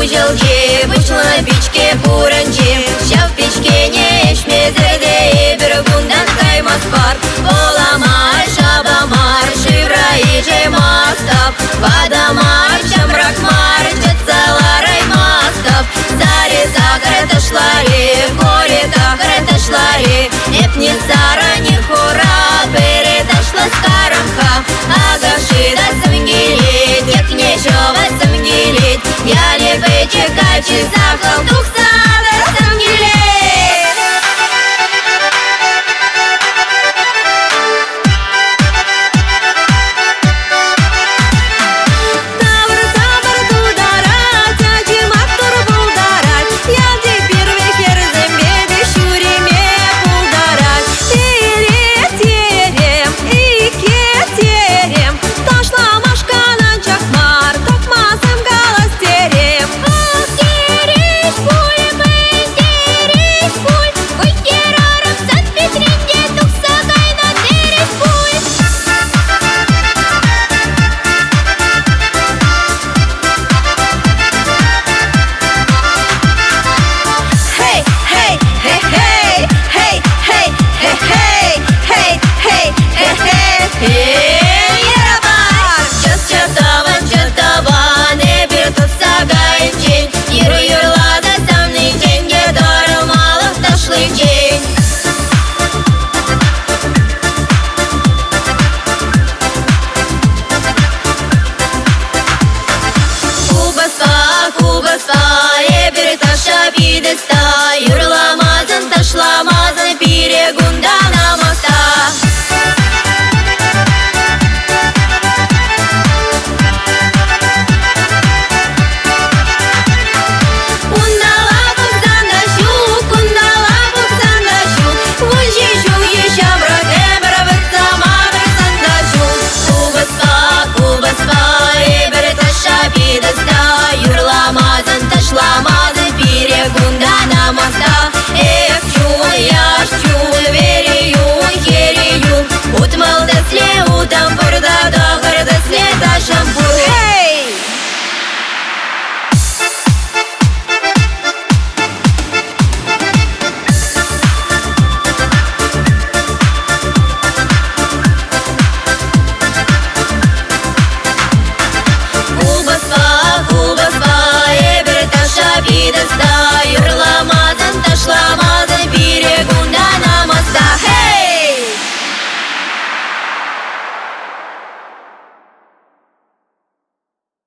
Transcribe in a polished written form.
жылжи, вышла на печке буранжи. Ща в печке не ешмезерде, бір бұндан қаймас бар. Боламай, шабамар, шивра и жемастав. Вадамар, шамракмар, чатсаларай мастав. Заре загре ташлари, горе тахре ташлари. Эпни сара не хура, переташла скарамха. Агаши да самгилит, як нечего самгилит. Я не печекачи, захал дух